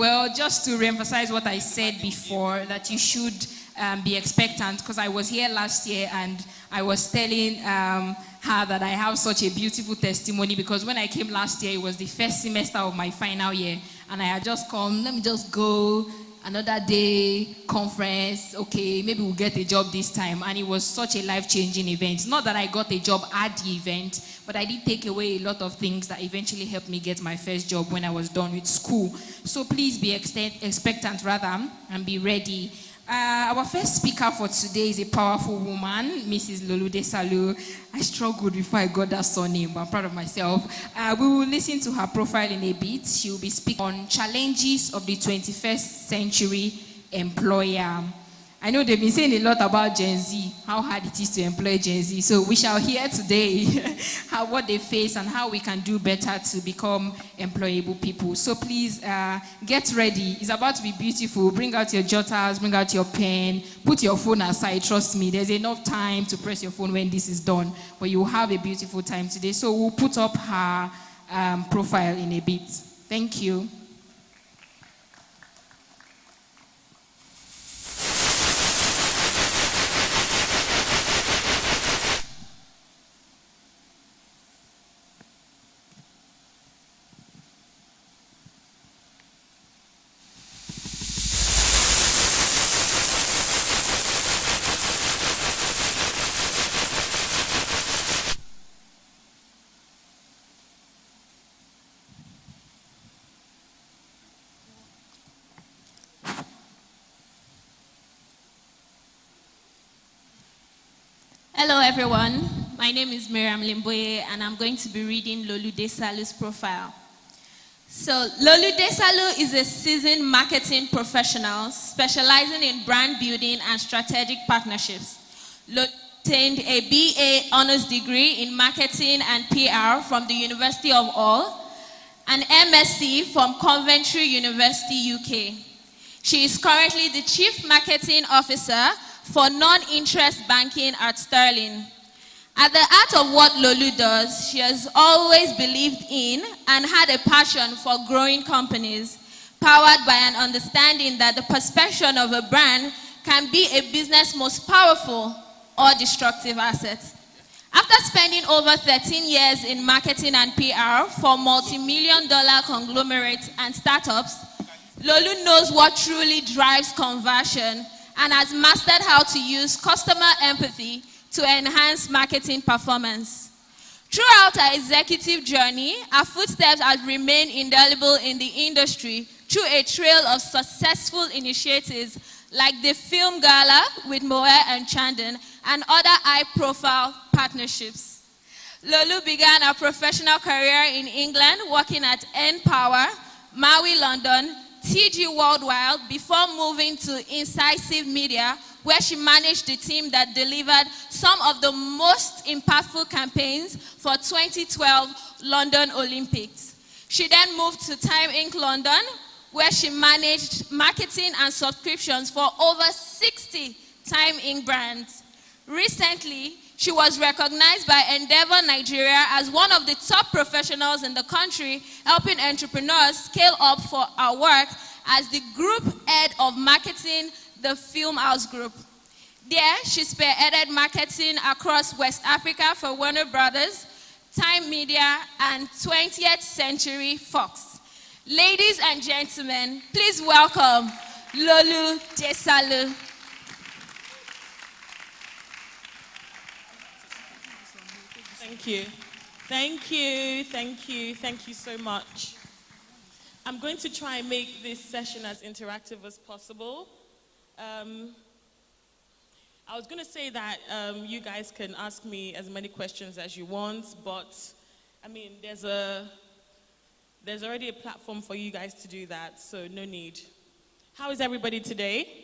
Well, just to reemphasize what I said before, that you should be expectant, because I was here last year and I was telling her that I have such a beautiful testimony, because when I came last year, it was the first semester of my final year, and I had just come, let me just go, another day, conference, okay, maybe we'll get a job this time. And it was such a life-changing event. Not that I got a job at the event, but I did take away a lot of things that eventually helped me get my first job when I was done with school. So please be expectant rather, and be ready. Our first speaker for today is a powerful woman, Mrs. Lolu Desalu. I struggled before I got that surname, but I'm proud of myself. We will listen to her profile in a bit. She will be speaking on challenges of the 21st century employer. I know they've been saying a lot about Gen Z, how hard it is to employ Gen Z. So we shall hear today what they face and how we can do better to become employable people. So please get ready. It's about to be beautiful. Bring out your jotters, bring out your pen, put your phone aside. Trust me, there's enough time to press your phone when this is done. But you will have a beautiful time today. So we'll put up her profile in a bit. Thank you. Hello everyone, my name is Miriam Limboye and I'm going to be reading Lolu Desalu's profile. So Lolu Desalu is a seasoned marketing professional specializing in brand building and strategic partnerships. Lolu obtained a BA honors degree in marketing and PR from the University of Hull, an MSc from Coventry University, UK. She is currently the Chief Marketing Officer for non-interest banking at Sterling. At the heart of what Lolu does, she has always believed in and had a passion for growing companies, powered by an understanding that the perception of a brand can be a business' most powerful or destructive asset. After spending over 13 years in marketing and PR for multi-million-dollar conglomerates and startups, Lolu knows what truly drives conversion and has mastered how to use customer empathy to enhance marketing performance. Throughout her executive journey, her footsteps have remained indelible in the industry through a trail of successful initiatives like the Film Gala with Moe and Chandon and other high-profile partnerships. Lolu began her professional career in England working at N-Power, Maui London, TG Worldwide before moving to Incisive Media, where she managed the team that delivered some of the most impactful campaigns for 2012 London Olympics. She then moved to Time Inc. London, where she managed marketing and subscriptions for over 60 Time Inc. brands. Recently, she was recognized by Endeavor Nigeria as one of the top professionals in the country, helping entrepreneurs scale up for her work as the group head of marketing, the Film House Group. There, she spearheaded marketing across West Africa for Warner Brothers, Time Media, and 20th Century Fox. Ladies and gentlemen, please welcome Lolu Desalu. Thank you. Thank you, thank you, thank you so much. I'm going to try and make this session as interactive as possible. I was going to say that you guys can ask me as many questions as you want, but I mean, there's already a platform for you guys to do that, so no need. How is everybody today?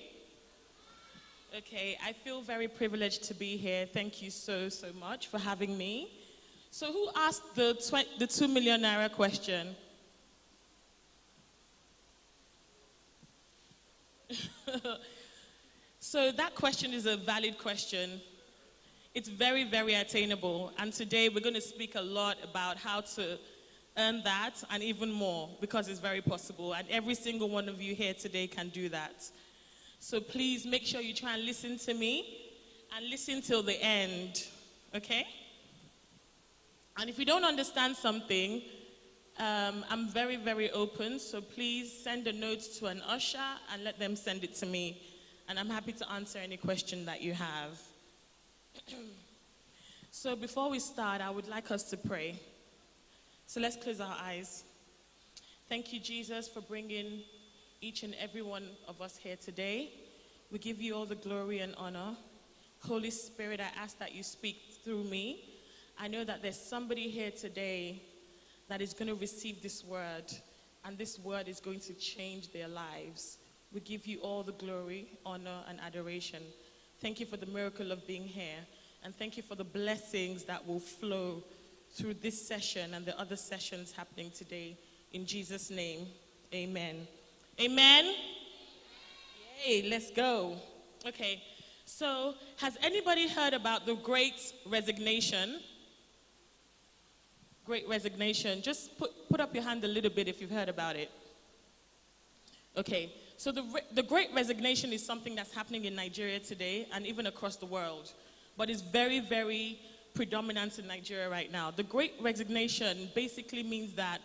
Okay, I feel very privileged to be here. Thank you so much for having me. So who asked the 2 million naira question? So that question is a valid question. It's very, very attainable. And today we're going to speak a lot about how to earn that and even more, because it's very possible. And every single one of you here today can do that. So please make sure you try and listen to me and listen till the end, okay? And if you don't understand something, I'm very, very open. So please send a note to an usher and let them send it to me. And I'm happy to answer any question that you have. So before we start, I would like us to pray. So let's close our eyes. Thank you, Jesus, for bringing each and every one of us here today. We give you all the glory and honor. Holy Spirit, I ask that you speak through me. I know that there's somebody here today that is going to receive this word, and this word is going to change their lives. We give you all the glory, honor, and adoration. Thank you for the miracle of being here. And thank you for the blessings that will flow through this session and the other sessions happening today. In Jesus' name, amen. Amen? Yay, let's go. Okay, so has anybody heard about the Great Resignation? Great Resignation. Just put up your hand a little bit if you've heard about it. Okay, so the Great Resignation is something that's happening in Nigeria today and even across the world. But it's very, very predominant in Nigeria right now. The Great Resignation basically means that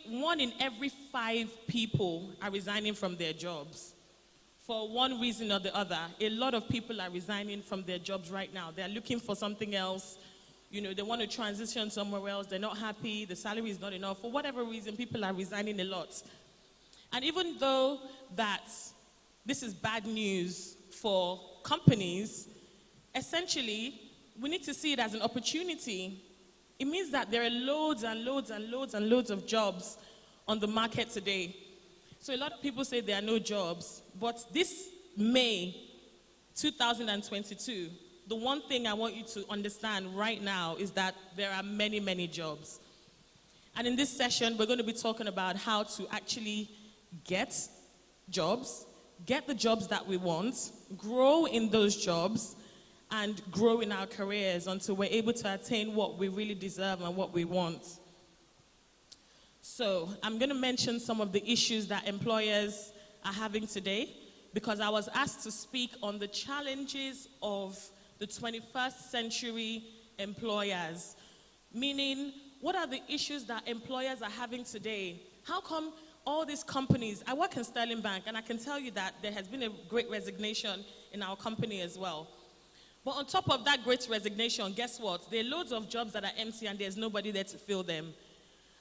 one in every 5 people are resigning from their jobs. For one reason or the other, a lot of people are resigning from their jobs right now. They're looking for something else. You know, they want to transition somewhere else. They're not happy. The salary is not enough. For whatever reason, people are resigning a lot. And even though that this is bad news for companies, essentially, we need to see it as an opportunity. It means that there are loads and loads and loads and loads of jobs on the market today. So a lot of people say there are no jobs, but this May 2022, the one thing I want you to understand right now is that there are many, many jobs. And in this session, we're going to be talking about how to actually get jobs, get the jobs that we want, grow in those jobs, and grow in our careers until we're able to attain what we really deserve and what we want. So I'm going to mention some of the issues that employers are having today, because I was asked to speak on the challenges of the 21st century employers. Meaning, what are the issues that employers are having today? How come all these companies, I work in Sterling Bank, and I can tell you that there has been a great resignation in our company as well. But on top of that great resignation, guess what? There are loads of jobs that are empty and there's nobody there to fill them.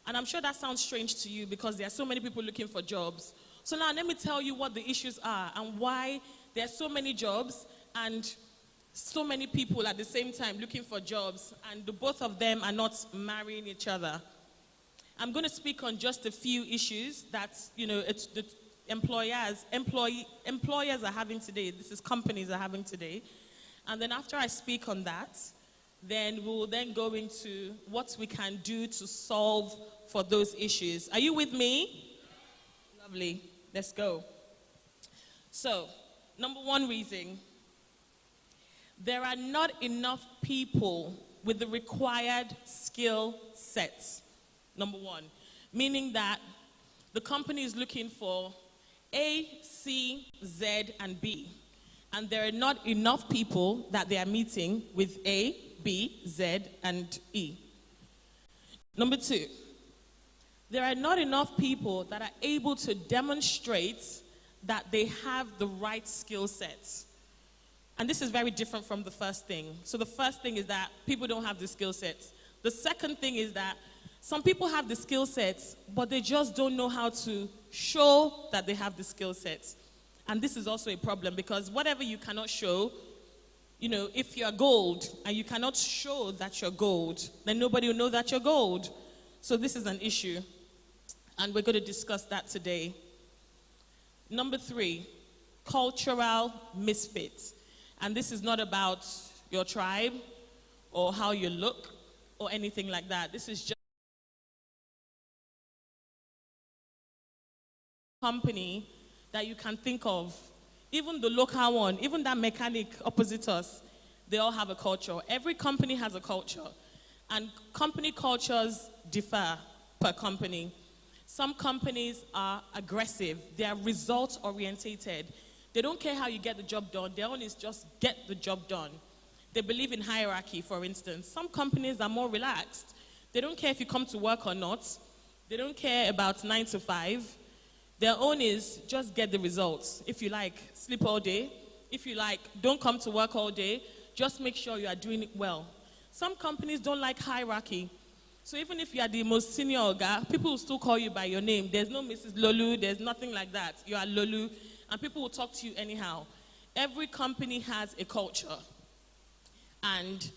And I'm sure that sounds strange to you because there are so many people looking for jobs. So now let me tell you what the issues are and why there are so many jobs and so many people at the same time looking for jobs, and the both of them are not marrying each other. I'm going to speak on just a few issues that, you know, it's the employers are having today. This is companies are having today. And then after I speak on that, then we'll then go into what we can do to solve for those issues. Are you with me? Lovely. Let's go. So, number one reason, there are not enough people with the required skill sets. Number one, meaning that the company is looking for A, C, Z, and B. And there are not enough people that they are meeting with A, B, Z, and E. Number two, there are not enough people that are able to demonstrate that they have the right skill sets. And this is very different from the first thing. So the first thing is that people don't have the skill sets. The second thing is that some people have the skill sets, but they just don't know how to show that they have the skill sets. And this is also a problem because whatever you cannot show, you know, if you're gold and you cannot show that you're gold, then nobody will know that you're gold. So this is an issue. And we're going to discuss that today. Number three, cultural misfits. And this is not about your tribe or how you look or anything like that. This is just a company that you can think of. Even the local one, even that mechanic opposite us, they all have a culture. Every company has a culture. And company cultures differ per company. Some companies are aggressive. They are result-orientated. They don't care how you get the job done. Their own is just get the job done. They believe in hierarchy, for instance. Some companies are more relaxed. They don't care if you come to work or not. They don't care about 9 to 5. Their own is just get the results. If you like, sleep all day. If you like, don't come to work all day. Just make sure you are doing it well. Some companies don't like hierarchy. So even if you are the most senior guy, people will still call you by your name. There's no Mrs. Lolu. There's nothing like that. You are Lolu. And people will talk to you anyhow. Every company has a culture. And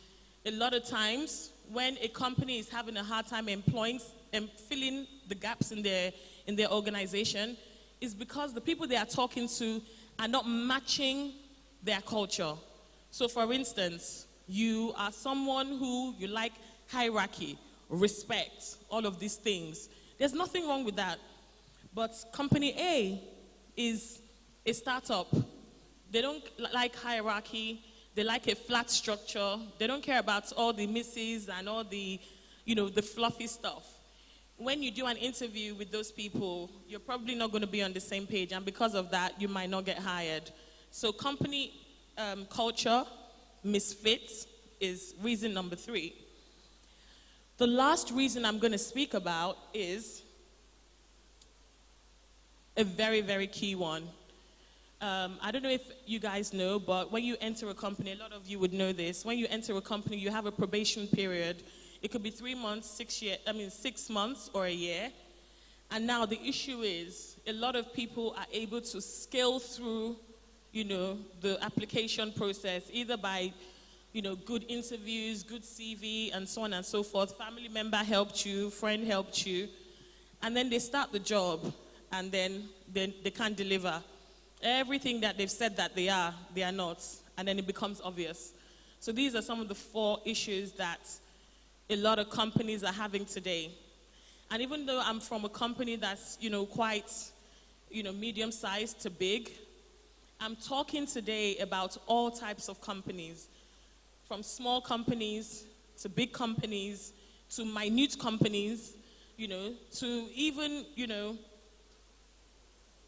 a lot of times, when a company is having a hard time employing and filling the gaps in their organization, is because the people they are talking to are not matching their culture. So for instance, you are someone who you like hierarchy, respect, all of these things. There's nothing wrong with that. But company A is a startup. They don't like hierarchy. They like a flat structure. They don't care about all the misses and all the, the fluffy stuff. When you do an interview with those people, you're probably not going to be on the same page. And because of that, you might not get hired. So company culture, misfits, is reason number 3. The last reason I'm going to speak about is a very, very key one. I don't know if you guys know, but when you enter a company, a lot of you would know this. When you enter a company, you have a probation period. It could be 3 months, 6 months, or a year. And now the issue is, a lot of people are able to scale through, the application process, either by, good interviews, good CV, and so on and so forth. Family member helped you, friend helped you, and then they start the job, and then they can't deliver. Everything that they've said that they are not, and then it becomes obvious. So these are some of the 4 issues that a lot of companies are having today. And even though I'm from a company that's, quite, medium-sized to big, I'm talking today about all types of companies, from small companies to big companies to minute companies, to even,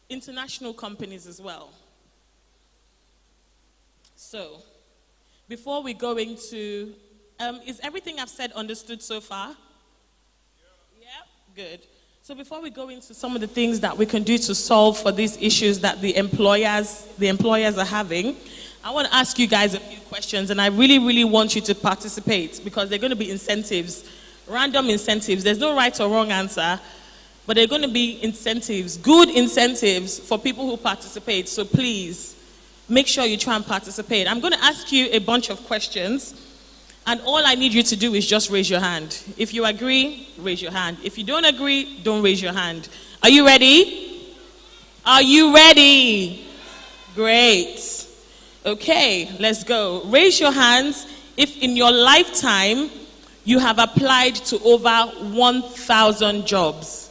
international companies as well. So, before we go into, is everything I've said understood so far? Yeah? Good. So before we go into some of the things that we can do to solve for these issues that the employers are having, I want to ask you guys a few questions, and I really, really want you to participate, because they're going to be incentives, random incentives. There's no right or wrong answer. But there are going to be incentives, good incentives for people who participate. So please, make sure you try and participate. I'm going to ask you a bunch of questions. And all I need you to do is just raise your hand. If you agree, raise your hand. If you don't agree, don't raise your hand. Are you ready? Are you ready? Great. Okay, let's go. Raise your hands if in your lifetime you have applied to over 1,000 jobs.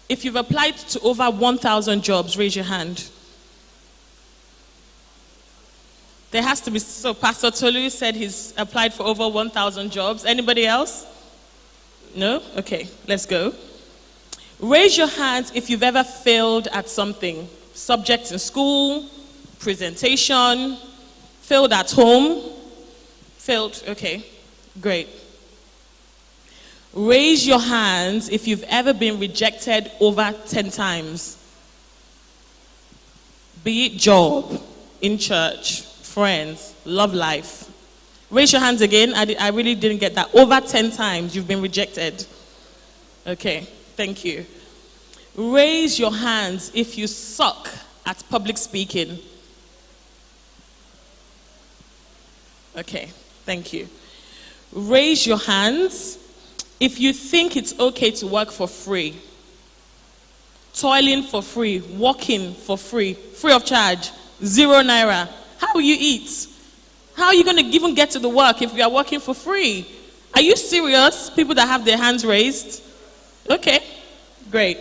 If you've applied to over 1,000 jobs, raise your hand. There has to be, so Pastor Tolu said he's applied for over 1,000 jobs. Anybody else? No? Okay, let's go. Raise your hands if you've ever failed at something. Subjects in school, presentation, failed at home, failed, okay, great. Raise your hands if you've ever been rejected over 10 times. Be it job, in church, friends, love life. Raise your hands again. I really didn't get that. Over 10 times you've been rejected. Okay, thank you. Raise your hands if you suck at public speaking. Okay, thank you. Raise your hands if you think it's okay to work for free, toiling for free, working for free, free of charge, 0 naira. How will you eat? How are you going to even get to the work if you are working for free? Are you serious? People that have their hands raised? Okay, great.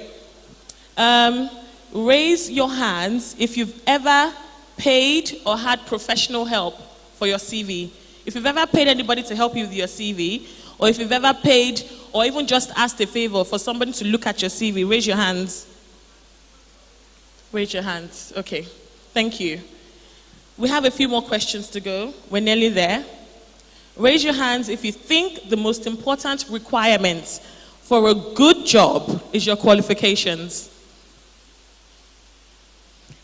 Raise your hands if you've ever paid or had professional help for your CV. If you've ever paid anybody to help you with your CV, or if you've ever paid or even just asked a favor for somebody to look at your CV? Raise your hands. Raise your hands. Okay. Thank you. We have a few more questions to go. We're nearly there. Raise your hands if you think the most important requirement for a good job is your qualifications.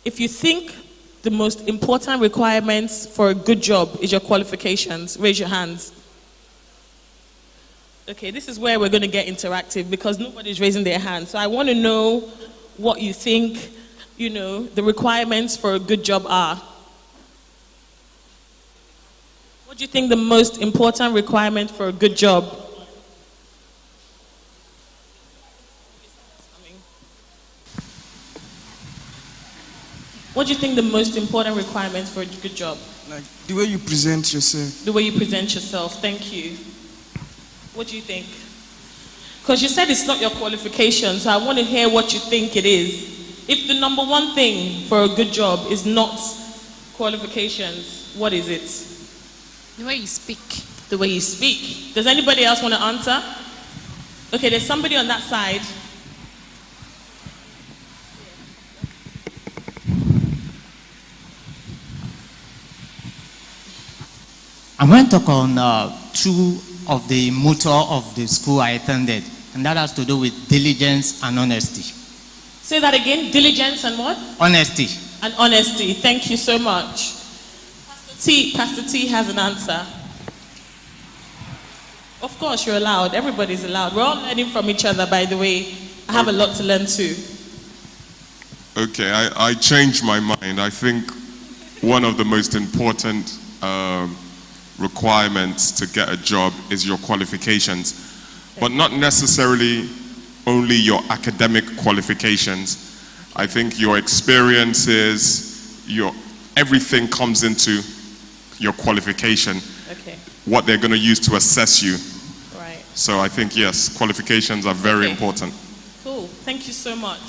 If you think the most important requirements for a good job is your qualifications, raise your hands. Okay, this is where we're going to get interactive because nobody's raising their hand. So I want to know what you think, the requirements for a good job are. What do you think the most important requirement for a good job? What do you think the most important requirement for a good job? Like the way you present yourself. The way you present yourself. Thank you. What do you think? Because you said it's not your qualification, so I want to hear what you think it is. If the number one thing for a good job is not qualifications, what is it? The way you speak. The way you speak. Does anybody else want to answer? Okay, there's somebody on that side. I'm going to talk on two of the motto of the school I attended, and that has to do with diligence and honesty. Say that again, diligence and what? Honesty. And honesty. Thank you so much. Pastor T has an answer. Of course, you're allowed. Everybody's allowed. We're all learning from each other, by the way. I have a lot to learn too. Okay, I changed my mind. I think one of the most important requirements to get a job is your qualifications, but not necessarily only your academic qualifications. I think your experiences, everything comes into your qualification. Okay. What they're going to use to assess you. Right. So I think, yes, qualifications are very important. Cool. Thank you so much.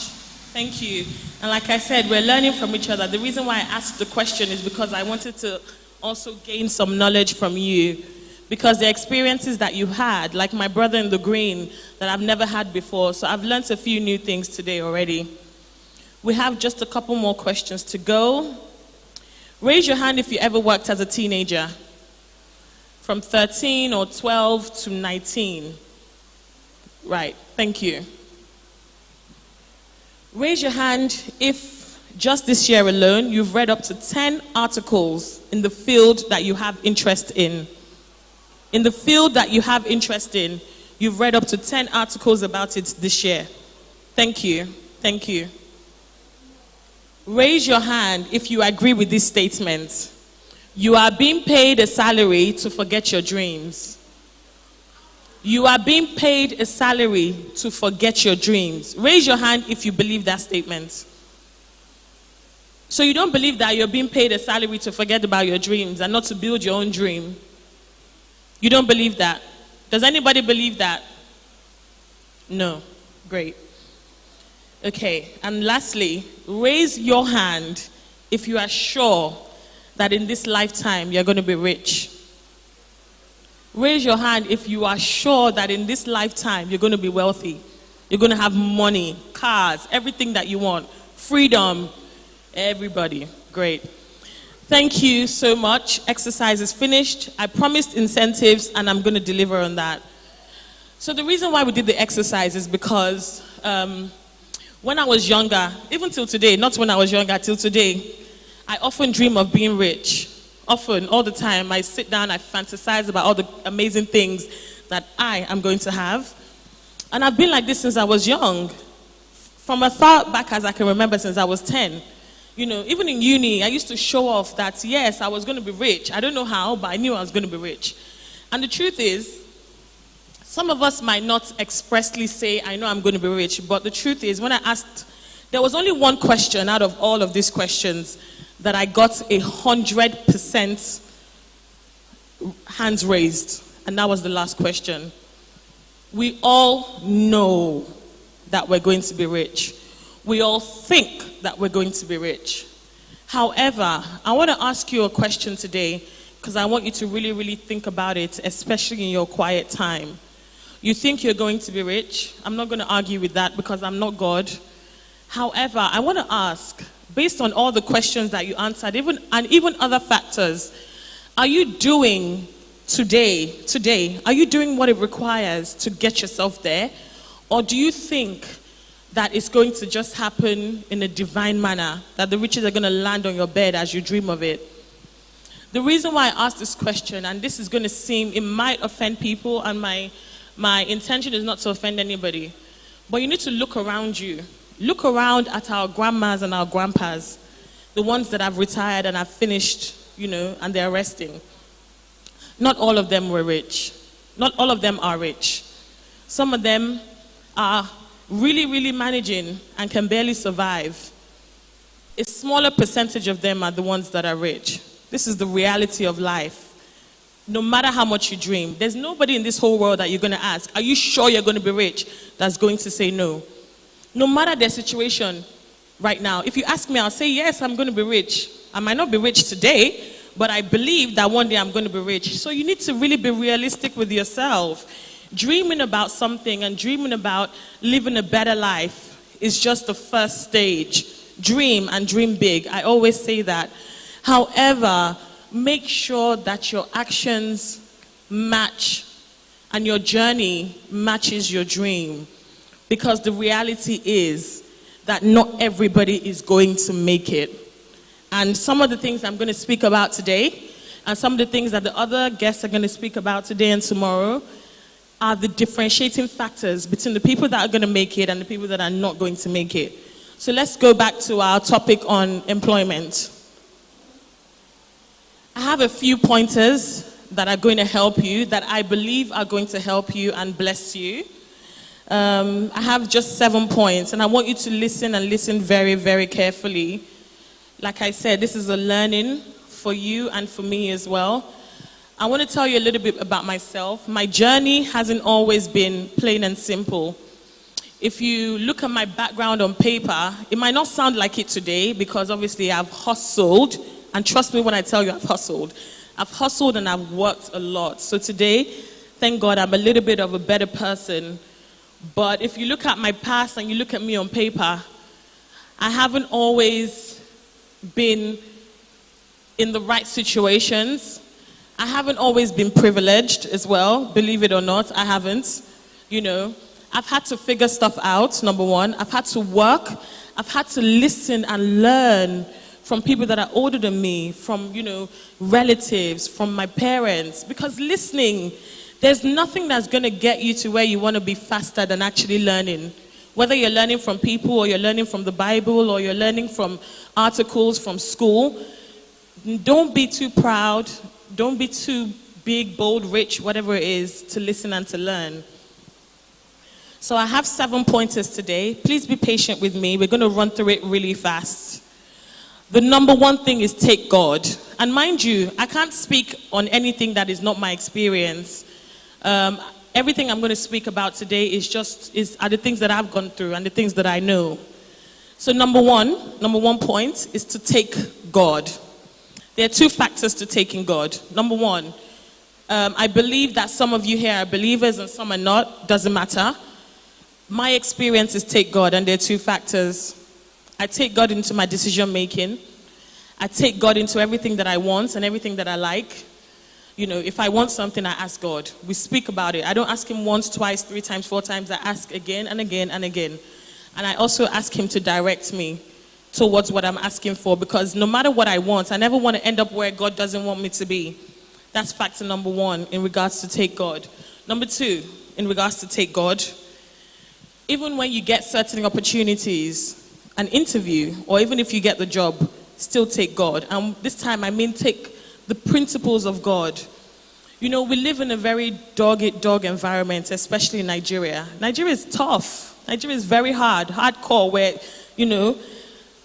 Thank you. And like I said, we're learning from each other. The reason why I asked the question is because I wanted to also gain some knowledge from you. Because the experiences that you had, like my brother in the green, that I've never had before. So I've learned a few new things today already. We have just a couple more questions to go. Raise your hand if you ever worked as a teenager. From 13 or 12 to 19. Right, thank you. Raise your hand if just this year alone you've read up to 10 articles in the field that you have interest in. In the field that you have interest in, you've read up to 10 articles about it this year. Thank you. Thank you. Raise your hand if you agree with this statement. You are being paid a salary to forget your dreams. You are being paid a salary to forget your dreams. Raise your hand if you believe that statement. So you don't believe that you're being paid a salary to forget about your dreams and not to build your own dream? You don't believe that? Does anybody believe that? No. Great. Okay, and lastly, raise your hand if you are sure that in this lifetime you're going to be rich. Raise your hand if you are sure that in this lifetime you're going to be wealthy. You're going to have money, cars, everything that you want, freedom, everybody. Great. Thank you so much. Exercise is finished. I promised incentives and I'm going to deliver on that. So the reason why we did the exercise is because when I was younger, even till today, not when I was younger, till today, I often dream of being rich. Often, all the time, I sit down, I fantasize about all the amazing things that I am going to have. And I've been like this since I was young. From as far back as I can remember, since I was 10. You know, even in uni, I used to show off that, yes, I was going to be rich. I don't know how, but I knew I was going to be rich. And the truth is, some of us might not expressly say, I know I'm going to be rich, but the truth is, when I asked, there was only one question out of all of these questions that I got 100% hands raised, and that was the last question. We all know that we're going to be rich. We all think that we're going to be rich. However, I want to ask you a question today, because I want you to really, really think about it, especially in your quiet time. You think you're going to be rich. I'm not going to argue with that because I'm not God. However, I want to ask, based on all the questions that you answered, even other factors, are you doing today, are you doing what it requires to get yourself there? Or do you think that it's going to just happen in a divine manner, that the riches are going to land on your bed as you dream of it? The reason why I asked this question, and this is going to seem, it might offend people, and my intention is not to offend anybody, but you need to look around you. Look around at our grandmas and our grandpas, the ones that have retired and have finished, and they're resting. Not all of them were rich. Not all of them are rich. Some of them are really, really managing and can barely survive. A smaller percentage of them are the ones that are rich. This is the reality of life. No matter how much you dream, there's nobody in this whole world that you're going to ask, are you sure you're going to be rich? That's going to say no. No matter their situation right now. If you ask me, I'll say, yes, I'm going to be rich. I might not be rich today, but I believe that one day I'm going to be rich. So you need to really be realistic with yourself. Dreaming about something and dreaming about living a better life is just the first stage. Dream and dream big. I always say that. However, make sure that your actions match and your journey matches your dream. Because the reality is that not everybody is going to make it. And some of the things I'm going to speak about today, and some of the things that the other guests are going to speak about today and tomorrow, are the differentiating factors between the people that are going to make it and the people that are not going to make it. So let's go back to our topic on employment. I have a few pointers that are going to help you, that I believe are going to help you and bless you. I have just 7 points, and I want you to listen and listen very, very carefully. Like I said, this is a learning for you and for me as well. I want to tell you a little bit about myself. My journey hasn't always been plain and simple. If you look at my background on paper, it might not sound like it today because obviously I've hustled, and trust me when I tell you I've hustled. I've hustled and I've worked a lot. So today, thank God, I'm a little bit of a better person. But if you look at my past and you look at me on paper, I haven't always been in the right situations. I haven't always been privileged as well, believe it or not, I haven't. I've had to figure stuff out, number one. I've had to work. I've had to listen and learn from people that are older than me, from, relatives, from my parents. Because listening, there's nothing that's going to get you to where you want to be faster than actually learning. Whether you're learning from people or you're learning from the Bible or you're learning from articles from school, don't be too proud. Don't be too big, bold, rich, whatever it is, to listen and to learn. So I have 7 pointers today. Please be patient with me. We're going to run through it really fast. The number one thing is take God. And mind you, I can't speak on anything that is not my experience. Everything I'm going to speak about today are the things that I've gone through and the things that I know. So number one point is to take God. There are 2 factors to taking God. Number one, I believe that some of you here are believers and some are not. Doesn't matter. My experience is take God, and there are 2 factors. I take God into my decision making. I take God into everything that I want and everything that I like. If I want something, I ask God. We speak about it. I don't ask him once, twice, 3 times, 4 times. I ask again and again and again. And I also ask him to direct me towards what I'm asking for, because no matter what I want, I never want to end up where God doesn't want me to be. That's factor number 1 in regards to take God. Number 2, in regards to take God, even when you get certain opportunities, an interview, or even if you get the job, still take God. And this time I mean take the principles of God. We live in a very dog-eat-dog environment, especially in Nigeria. Nigeria is tough. Nigeria is very hardcore, where,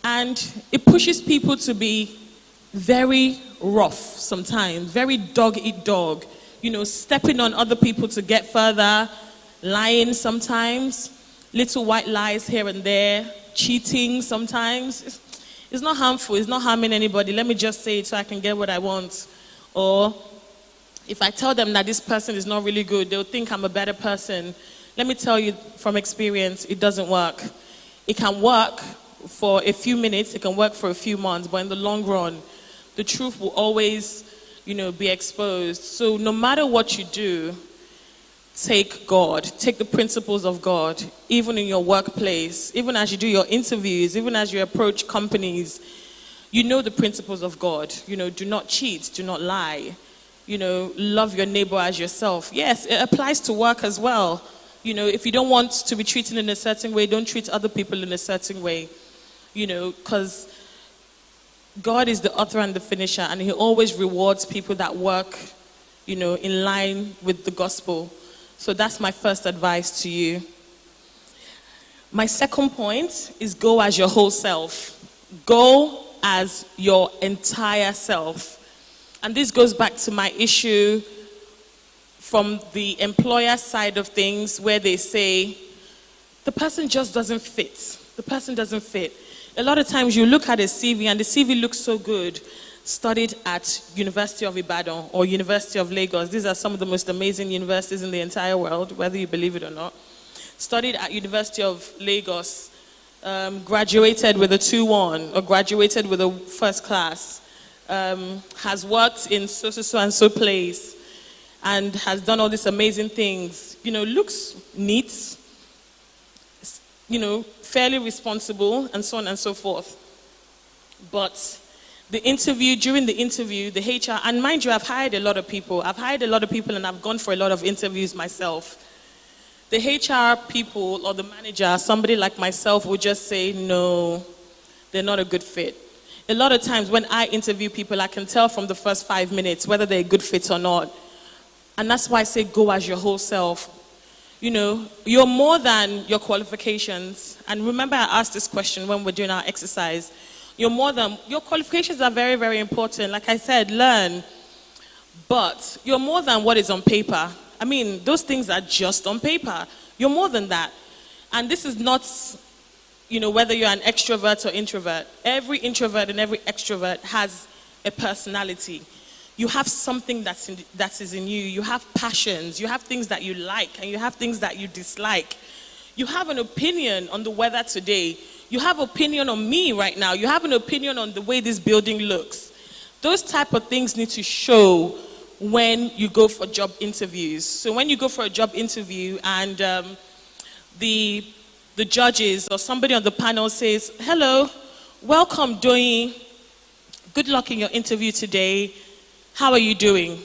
and it pushes people to be very rough sometimes, very dog-eat-dog, stepping on other people to get further, lying sometimes, little white lies here and there, cheating sometimes. It's not harmful, it's not harming anybody. Let me just say it so I can get what I want. Or If I tell them that this person is not really good, they'll think I'm a better person. Let me tell you from experience, it doesn't work. It can work for a few minutes, it can work for a few months, but in the long run, the truth will always, be exposed. So no matter what you do, take God, take the principles of God, even in your workplace, even as you do your interviews, even as you approach companies, the principles of God. Do not cheat, do not lie. Love your neighbor as yourself. Yes, it applies to work as well. If you don't want to be treated in a certain way, don't treat other people in a certain way. Because God is the author and the finisher, and he always rewards people that work, in line with the gospel. So that's my first advice to you. My second point is go as your whole self. Go as your entire self. And this goes back to my issue from the employer side of things, where they say, the person just doesn't fit. The person doesn't fit. A lot of times you look at a CV and the CV looks so good. Studied at University of Ibadan or University of Lagos. These are some of the most amazing universities in the entire world, whether you believe it or not. Studied at University of Lagos, graduated with a 2-1 or graduated with a first class, has worked in so and so place, and has done all these amazing things. Looks neat, fairly responsible, and so on and so forth. But during the interview, the HR, and mind you, I've hired a lot of people. And I've gone for a lot of interviews myself. The HR people or the manager, somebody like myself, would just say, no, they're not a good fit. A lot of times when I interview people, I can tell from the first 5 minutes whether they're a good fit or not. And that's why I say go as your whole self. You're more than your qualifications. And remember, I asked this question when we're doing our exercise. Your qualifications are very, very important. Like I said, learn. But you're more than what is on paper. I mean, those things are just on paper. You're more than that. And this is not, whether you're an extrovert or introvert. Every introvert and every extrovert has a personality. You have something that is in you. You have passions. You have things that you like, and you have things that you dislike. You have an opinion on the weather today. You have opinion on me right now. You have an opinion on the way this building looks. Those type of things need to show when you go for job interviews. So when you go for a job interview and the judges or somebody on the panel says, hello, welcome, Doyin. Good luck in your interview today. How are you doing?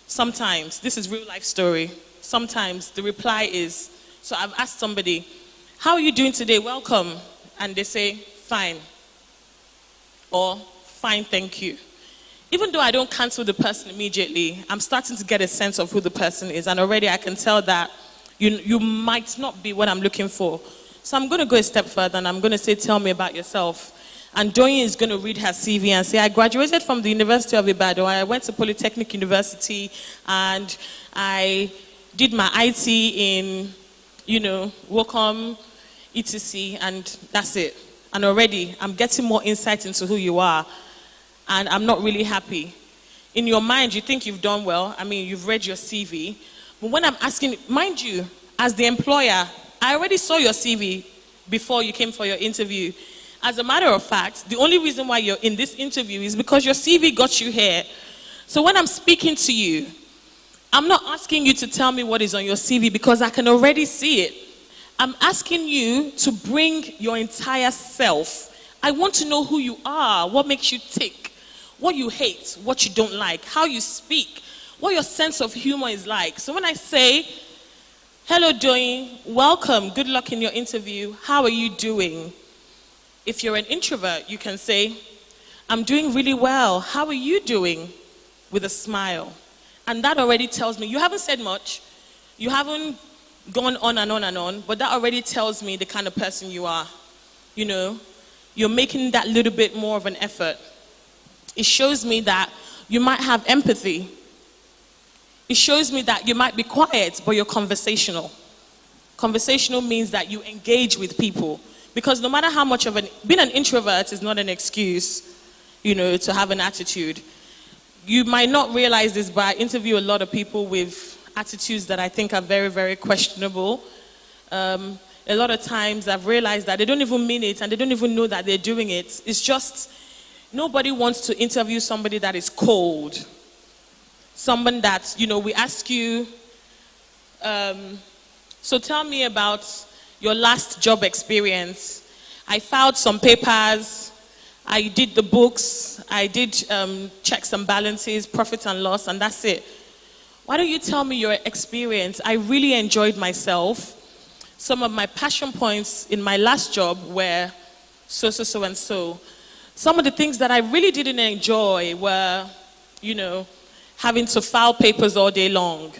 Sometimes, this is real life story. Sometimes the reply is, so I've asked somebody, how are you doing today? Welcome. And they say, fine. Or, fine, thank you. Even though I don't cancel the person immediately, I'm starting to get a sense of who the person is. And already I can tell that you might not be what I'm looking for. So I'm going to go a step further and I'm going to say, tell me about yourself. And Doyin is going to read her CV and say, I graduated from the University of Ibadan. I went to Polytechnic University and I did my IT in, Wacom, etc. And that's it. And already I'm getting more insight into who you are. And I'm not really happy. In your mind, you think you've done well. I mean, you've read your CV. But when I'm asking, mind you, as the employer, I already saw your CV before you came for your interview. As a matter of fact, the only reason why you're in this interview is because your CV got you here. So when I'm speaking to you, I'm not asking you to tell me what is on your CV because I can already see it. I'm asking you to bring your entire self. I want to know who you are, what makes you tick, what you hate, what you don't like, how you speak, what your sense of humor is like. So when I say, hello, Doyin, welcome, good luck in your interview, how are you doing? If you're an introvert, you can say, I'm doing really well, how are you doing? With a smile. And that already tells me, you haven't said much, you haven't gone on and on and on, but that already tells me the kind of person you are. You're making that little bit more of an effort. It shows me that you might have empathy. It shows me that you might be quiet, but you're conversational. Conversational means that you engage with people. Because no matter how much being an introvert is not an excuse, to have an attitude. you might not realize this, but I interview a lot of people with attitudes that I think are very, very questionable. A lot of times I've realized that they don't even mean it and they don't even know that they're doing it. It's just nobody wants to interview somebody that is cold. Someone that, we ask you, so tell me about your last job experience. I filed some papers, I did the books, I did checks and balances, profit and loss, and that's it. Why don't you tell me your experience? I really enjoyed myself. Some of my passion points in my last job were so and so. Some of the things that I really didn't enjoy were, having to file papers all day long.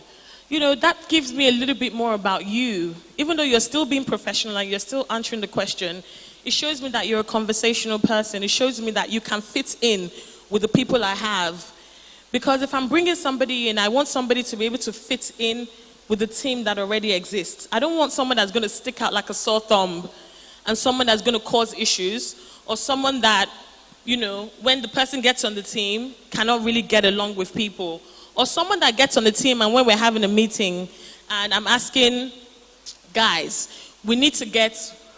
That gives me a little bit more about you. Even though you're still being professional and you're still answering the question, it shows me that you're a conversational person. It shows me that you can fit in with the people I have. Because if I'm bringing somebody in, I want somebody to be able to fit in with the team that already exists. I don't want someone that's going to stick out like a sore thumb and someone that's going to cause issues, or someone that, when the person gets on the team, cannot really get along with people. Or someone that gets on the team and when we're having a meeting and I'm asking, guys, we need to get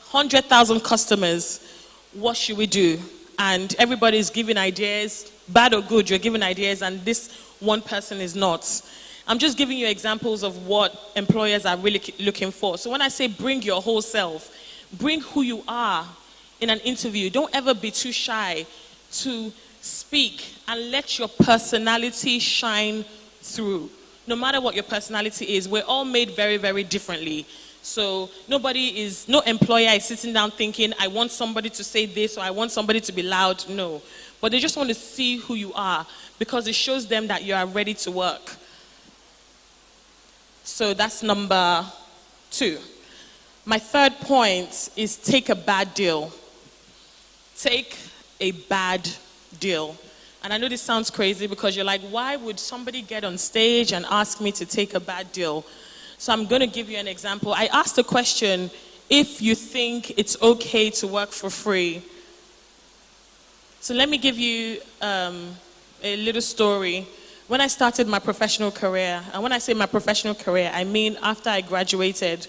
100,000 customers, what should we do? And everybody's giving ideas, bad or good, you're giving ideas, and this one person is not. I'm just giving you examples of what employers are really looking for. So when I say bring your whole self, bring who you are in an interview. Don't ever be too shy to speak and let your personality shine through. No matter what your personality is, we're all made very, very differently. So no employer is sitting down thinking, I want somebody to say this or I want somebody to be loud. No. But they just want to see who you are because it shows them that you are ready to work. So that's number 2. My third point is take a bad deal. Take a bad deal. And I know this sounds crazy because you're like, why would somebody get on stage and ask me to take a bad deal? So I'm going to give you an example. I asked the question, if you think it's okay to work for free. So let me give you a little story. When I started my professional career, and when I say my professional career, I mean after I graduated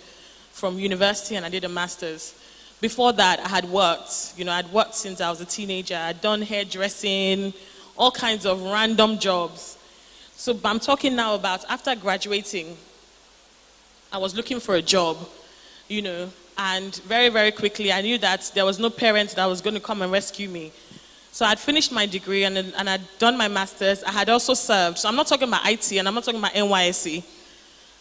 from university and I did a master's. Before that, I had worked. I'd worked since I was a teenager. I'd done hairdressing, all kinds of random jobs. So I'm talking now about after graduating, I was looking for a job, and very, very quickly I knew that there was no parent that was going to come and rescue me. So I'd finished my degree and I'd done my master's. I had also served. So I'm not talking about IT and I'm not talking about NYSC.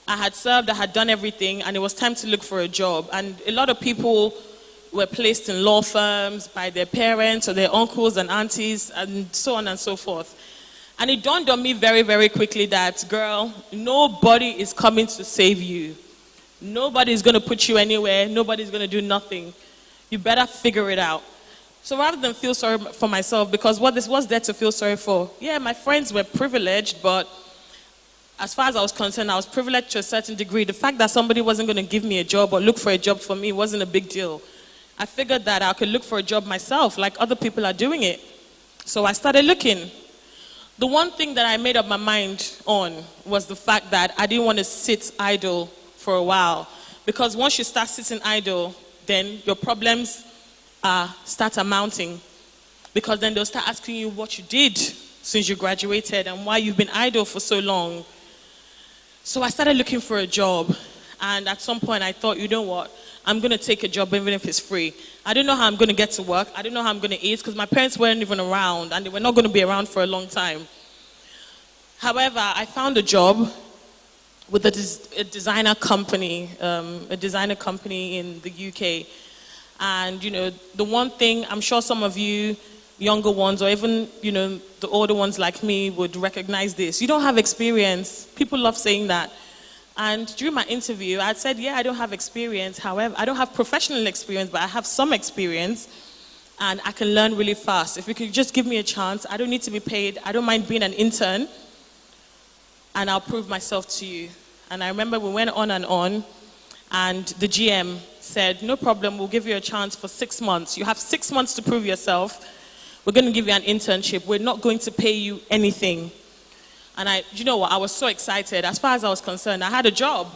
I had served, I had done everything, and it was time to look for a job. And a lot of people were placed in law firms by their parents or their uncles and aunties and so on and so forth. And it dawned on me very, very quickly that, girl, nobody is coming to save you. Nobody is going to put you anywhere. Nobody's going to do nothing. You better figure it out. So rather than feel sorry for myself, because what's there to feel sorry for? Yeah, my friends were privileged, but as far as I was concerned, I was privileged to a certain degree. The fact that somebody wasn't going to give me a job or look for a job for me wasn't a big deal. I figured that I could look for a job myself, like other people are doing it. So I started looking. The one thing that I made up my mind on was the fact that I didn't want to sit idle for a while. Because once you start sitting idle, then your problems start amounting. Because then they'll start asking you what you did since you graduated and why you've been idle for so long. So I started looking for a job. And at some point I thought, you know what? I'm going to take a job even if it's free. I don't know how I'm going to get to work. I don't know how I'm going to eat because my parents weren't even around and they were not going to be around for a long time. However, I found a job with a designer company in the UK. And, the one thing, I'm sure some of you younger ones or even, the older ones like me would recognize this. You don't have experience. People love saying that. And during my interview, I said, yeah, I don't have experience. However, I don't have professional experience, but I have some experience and I can learn really fast. If you could just give me a chance, I don't need to be paid. I don't mind being an intern and I'll prove myself to you. And I remember we went on and the GM said, no problem, we'll give you a chance for 6 months. You have 6 months to prove yourself. We're going to give you an internship. We're not going to pay you anything. And you know what, I was so excited. As far as I was concerned, I had a job.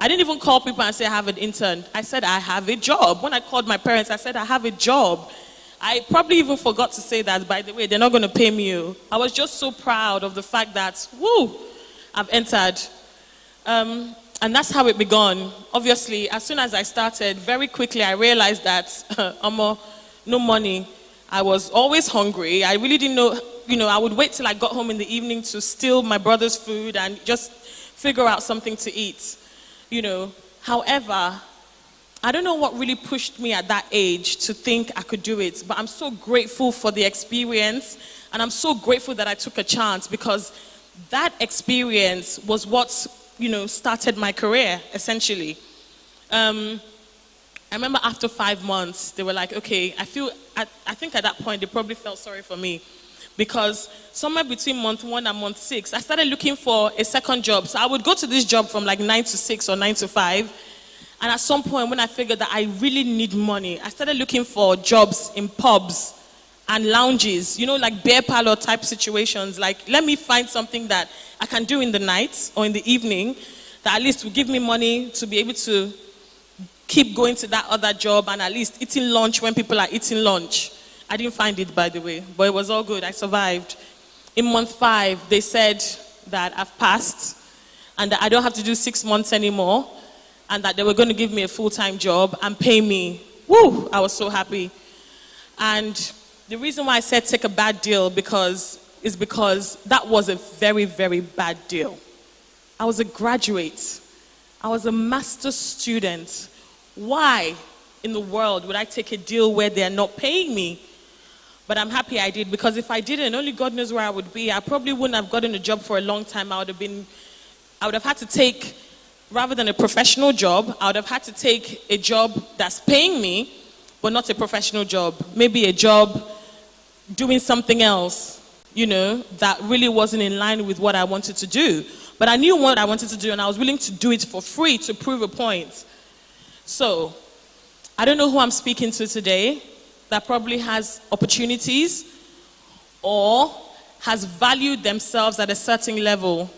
I didn't even call people and say I have an intern. I said I have a job. When I called my parents, I said I have a job. I probably even forgot to say that, by the way, they're not going to pay me. I was just so proud of the fact that, woo, I've entered. And that's how it began. Obviously, as soon as I started, very quickly I realized that, no money. I was always hungry. I really didn't know, I would wait till I got home in the evening to steal my brother's food and just figure out something to eat, However, I don't know what really pushed me at that age to think I could do it, but I'm so grateful for the experience, and I'm so grateful that I took a chance, because that experience was what, started my career, essentially. I remember after 5 months, they were like, okay, I think at that point, they probably felt sorry for me, because somewhere between month 1 and month 6, I started looking for a second job. So I would go to this job from like 9 to 6 or 9 to 5. And at some point, when I figured that I really need money, I started looking for jobs in pubs and lounges, like beer parlor type situations. Like, let me find something that I can do in the night or in the evening that at least will give me money to be able to keep going to that other job and at least eating lunch when people are eating lunch. I didn't find it, by the way, but it was all good. I survived. In month 5, they said that I've passed and that I don't have to do 6 months anymore, and that they were going to give me a full-time job and pay me. Woo! I was so happy. And the reason why I said take a bad deal is because that was a very, very bad deal. I was a graduate. I was a master's student. Why in the world would I take a deal where they're not paying me? But I'm happy I did, because if I didn't, only God knows where I would be. I probably wouldn't have gotten a job for a long time. I would have had to take, rather than a professional job, I would have had to take a job that's paying me, but not a professional job. Maybe a job doing something else, that really wasn't in line with what I wanted to do. But I knew what I wanted to do, and I was willing to do it for free to prove a point. So, I don't know who I'm speaking to today that probably has opportunities or has valued themselves at a certain level.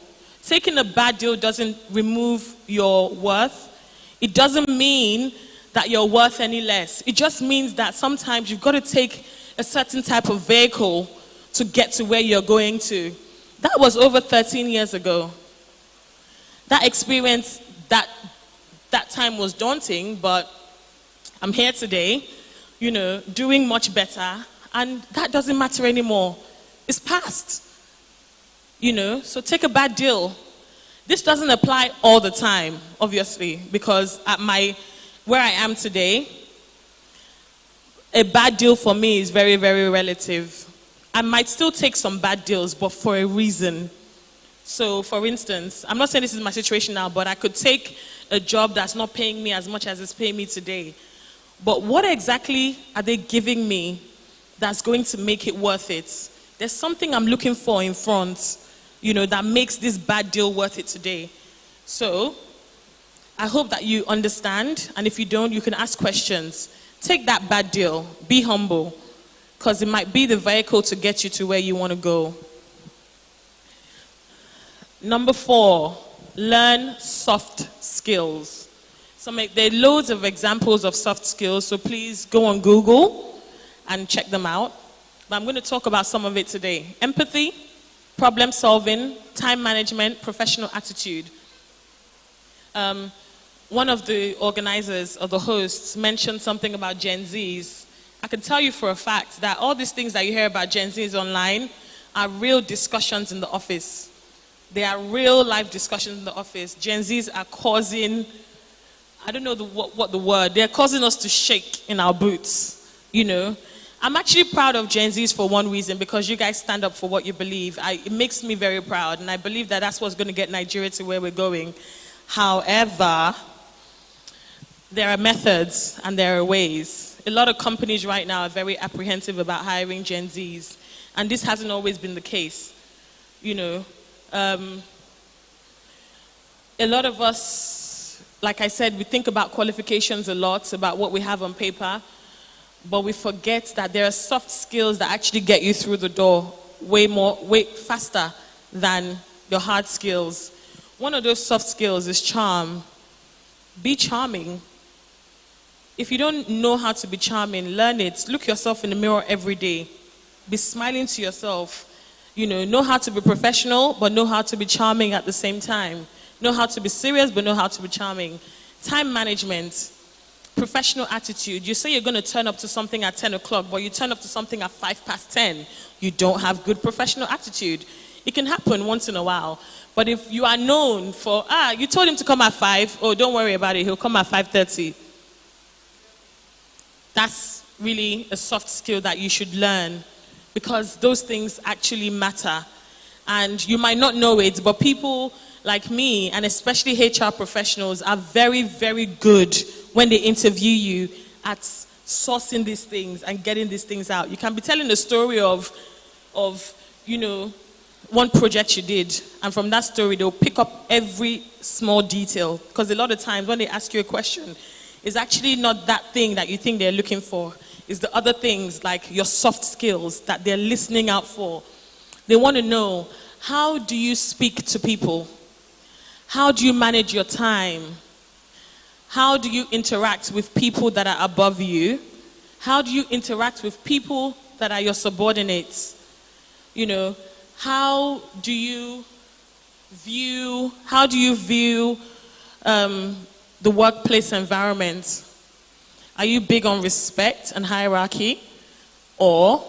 Taking a bad deal doesn't remove your worth. It doesn't mean that you're worth any less. It just means that sometimes you've got to take a certain type of vehicle to get to where you're going to. That was over 13 years ago. That experience, that time was daunting, but I'm here today, doing much better, and that doesn't matter anymore. It's past. So take a bad deal. This doesn't apply all the time, obviously, because at where I am today, a bad deal for me is very, very relative. I might still take some bad deals, but for a reason. So, for instance, I'm not saying this is my situation now, but I could take a job that's not paying me as much as it's paying me today. But what exactly are they giving me that's going to make it worth it? There's something I'm looking for in front, that makes this bad deal worth it today. So, I hope that you understand, and if you don't, you can ask questions. Take that bad deal, be humble, because it might be the vehicle to get you to where you want to go. Number 4, learn soft skills. There are loads of examples of soft skills, so please go on Google and check them out. But I'm going to talk about some of it today. Empathy, problem solving, time management, professional attitude. One of the organizers or the hosts mentioned something about Gen Zs. I can tell you for a fact that all these things that you hear about Gen Zs online are real discussions in the office. They are real life discussions in the office. Gen Zs are causing, I don't know what the word, they're causing us to shake in our boots, I'm actually proud of Gen Zs for one reason, because you guys stand up for what you believe. It makes me very proud, and I believe that that's what's going to get Nigeria to where we're going. However, there are methods and there are ways. A lot of companies right now are very apprehensive about hiring Gen Zs, and this hasn't always been the case. A lot of us, like I said, we think about qualifications a lot, about what we have on paper, but we forget that there are soft skills that actually get you through the door way faster than your hard skills. One of those soft skills is charm. Be charming. If you don't know how to be charming, learn it. Look yourself in the mirror every day. Be smiling to yourself. Know how to be professional, but know how to be charming at the same time. Know how to be serious, but know how to be charming. Time management, professional attitude. You say you're going to turn up to something at 10 o'clock, but you turn up to something at 10:05. You don't have good professional attitude. It can happen once in a while. But if you are known for, you told him to come at 5, oh, don't worry about it, he'll come at 5:30. That's really a soft skill that you should learn, because those things actually matter. And you might not know it, but people like me, and especially HR professionals, are very, very good when they interview you at sourcing these things and getting these things out. You can be telling the story of one project you did, and from that story, they'll pick up every small detail. Because a lot of times when they ask you a question, it's actually not that thing that you think they're looking for. It's the other things, like your soft skills, that they're listening out for. They want to know, how do you speak to people? How do you manage your time? How do you interact with people that are above you? How do you interact with people that are your subordinates? How do you view the workplace environment? Are you big on respect and hierarchy? Or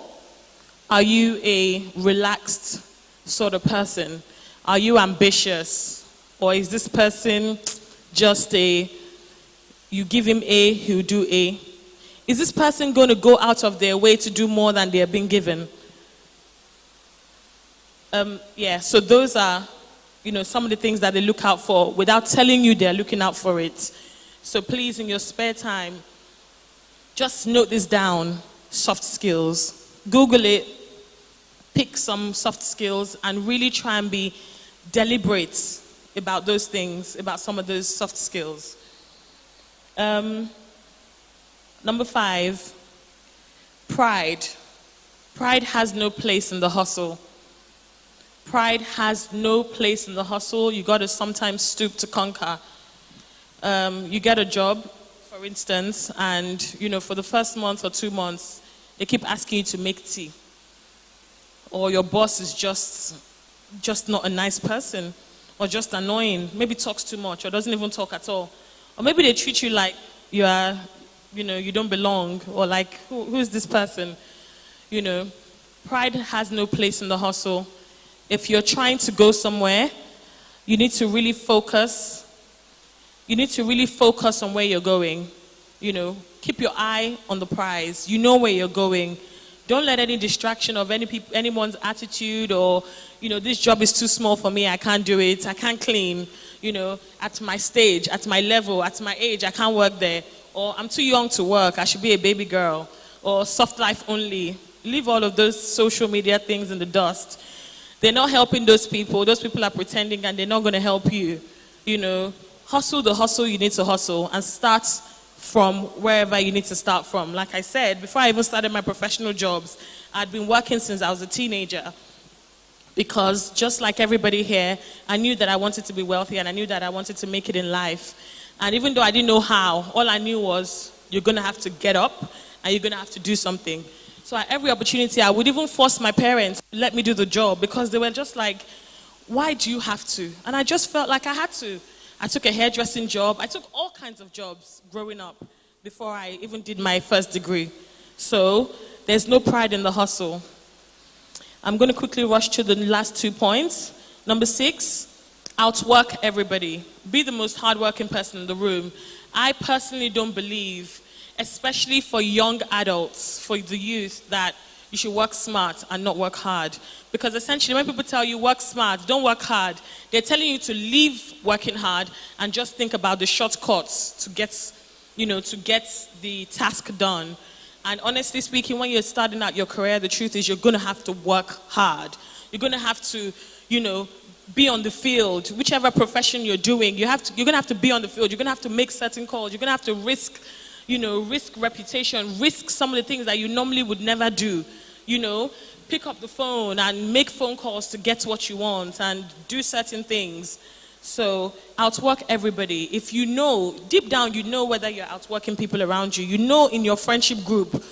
are you a relaxed sort of person? Are you ambitious? Or is this person just you give him A, he'll do A? Is this person going to go out of their way to do more than they are being given? So those are, some of the things that they look out for without telling you they're looking out for it. So please, in your spare time, just note this down, soft skills. Google it, pick some soft skills, and really try and be deliberate about those things, about some of those soft skills. Number 5, pride. Pride has no place in the hustle. Pride has no place in the hustle. You got to sometimes stoop to conquer. You get a job, for instance, and for the first month or 2 months, they keep asking you to make tea. Or your boss is just not a nice person, or just annoying, maybe talks too much, or doesn't even talk at all. Or maybe they treat you like you are, you don't belong, or like, who's this person? Pride has no place in the hustle. If you're trying to go somewhere, you need to really focus. You need to really focus on where you're going. Keep your eye on the prize. You know where you're going. Don't let any distraction of anyone's attitude, or, this job is too small for me, I can't do it, I can't clean, at my stage, at my level, at my age, I can't work there. Or I'm too young to work, I should be a baby girl. Or soft life only. Leave all of those social media things in the dust. They're not helping those people. Those people are pretending, and they're not going to help you. Hustle the hustle you need to hustle, and start from wherever you need to start from. Like I said, before I even started my professional jobs, I'd been working since I was a teenager. Because just like everybody here, I knew that I wanted to be wealthy, and I knew that I wanted to make it in life. And even though I didn't know how, all I knew was, you're going to have to get up, and you're going to have to do something. So at every opportunity, I would even force my parents to let me do the job, because they were just like, why do you have to? And I just felt like I had to. I took a hairdressing job. I took all kinds of jobs growing up before I even did my first degree. So there's no pride in the hustle. I'm going to quickly rush to the last 2 points. Number 6, outwork everybody. Be the most hardworking person in the room. I personally don't believe, especially for young adults, for the youth, that you should work smart and not work hard. Because essentially, when people tell you work smart, don't work hard, they're telling you to leave working hard and just think about the shortcuts to get the task done. And honestly speaking, when you're starting out your career, the truth is you're going to have to work hard. You're going to have to, be on the field. Whichever profession you're doing, you're going to have to be on the field. You're going to have to make certain calls. You're going to have to risk risk reputation, risk some of the things that you normally would never do. pick up the phone and make phone calls to get what you want and do certain things. So outwork everybody. If you know, deep down, you know whether you're outworking people around you. You know in your friendship group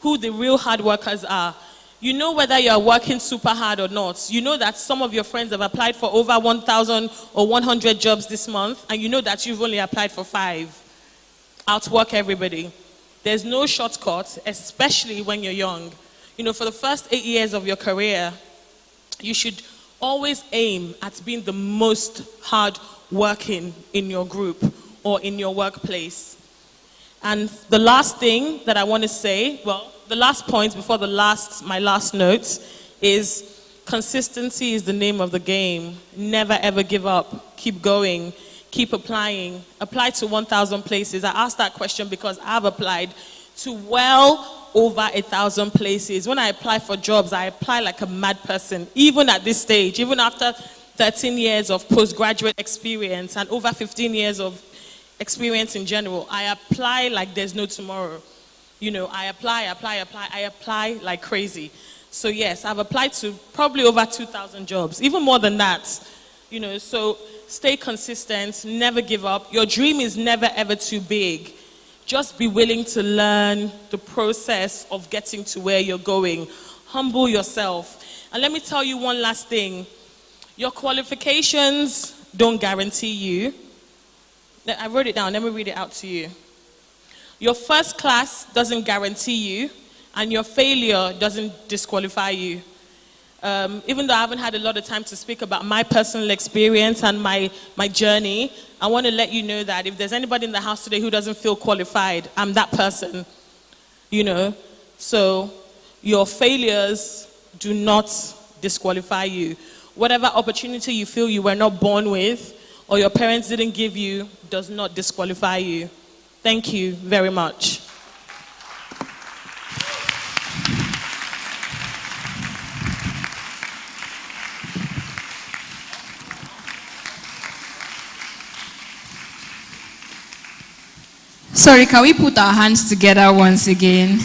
who the real hard workers are. You know whether you're working super hard or not. You know that some of your friends have applied for over 1,000 or 100 jobs this month, and you know that you've only applied for 5. Outwork everybody. There's no shortcut, especially when you're young. You know, for the first 8 years of your career, you should always aim at being the most hard working in your group or in your workplace. And the last thing that I want to say, well, the last point before my last note is consistency is the name of the game. Never ever give up. Keep going. Keep applying. Apply to 1,000 places. I asked that question because I've applied to well over 1,000 places. When I apply for jobs, I apply like a mad person. Even at this stage, even after 13 years of postgraduate experience and over 15 years of experience in general, I apply like there's no tomorrow. You know, I apply like crazy. So yes, I've applied to probably over 2,000 jobs, even more than that. You know, so stay consistent, never give up. Your dream is never ever too big. Just be willing to learn the process of getting to where you're going. Humble yourself. And let me tell you one last thing. Your qualifications don't guarantee you. I wrote it down. Let me read it out to you. Your first class doesn't guarantee you, and your failure doesn't disqualify you. Even though I haven't had a lot of time to speak about my personal experience and my journey, I want to let you know that if there's anybody in the house today who doesn't feel qualified, I'm that person, you know. So your failures do not disqualify you. Whatever opportunity you feel you were not born with or your parents didn't give you does not disqualify you. Thank you very much. Sorry, can we put our hands together once again?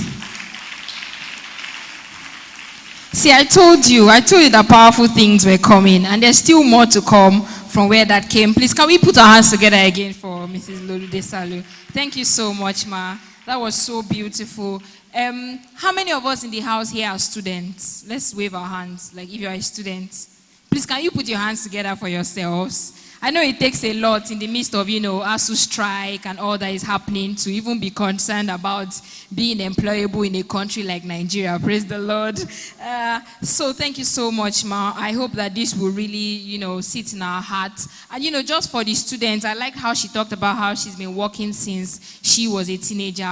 See, I told you that powerful things were coming, and there's still more to come from where that came. Please, can we put our hands together again for Mrs. Lolu Desalu? Thank you so much, Ma. That was so beautiful. How many of us in the house here are students? Let's wave our hands, like if you are a student. Please, can you put your hands together for yourselves? I know it takes a lot in the midst of, ASU strike and all that is happening to even be concerned about being employable in a country like Nigeria. Praise the Lord. So thank you so much, Ma. I hope that this will really, sit in our hearts. And, just for the students, I like how she talked about how she's been working since she was a teenager.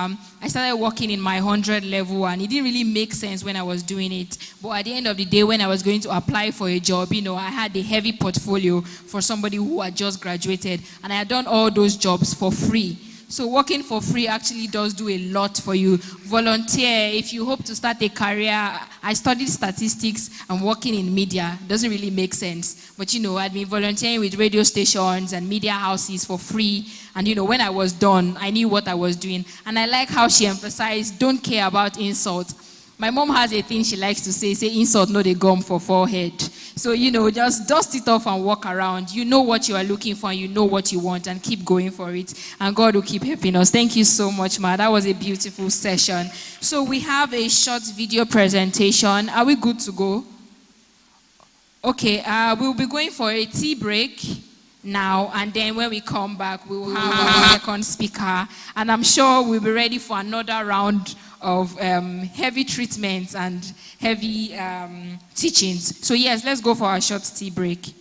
I started working in my 100 level, and it didn't really make sense when I was doing it. But at the end of the day, when I was going to apply for a job, I had a heavy portfolio for somebody who had just graduated, and I had done all those jobs for free. So working for free actually does do a lot for you. Volunteer if you hope to start a career. I studied statistics and working in media doesn't really make sense. But I'd been volunteering with radio stations and media houses for free. And when I was done, I knew what I was doing. And I like how she emphasized, don't care about insult. My mom has a thing she likes to say insult no dey gum for forehead. So, just dust it off and walk around. You know what you are looking for, and you know what you want, and keep going for it. And God will keep helping us. Thank you so much, Ma. That was a beautiful session. So we have a short video presentation. Are we good to go? Okay, we'll be going for a tea break now, and then when we come back, we will have our second speaker. And I'm sure we'll be ready for another round of heavy treatments and heavy teachings. So yes, let's go for our short tea break.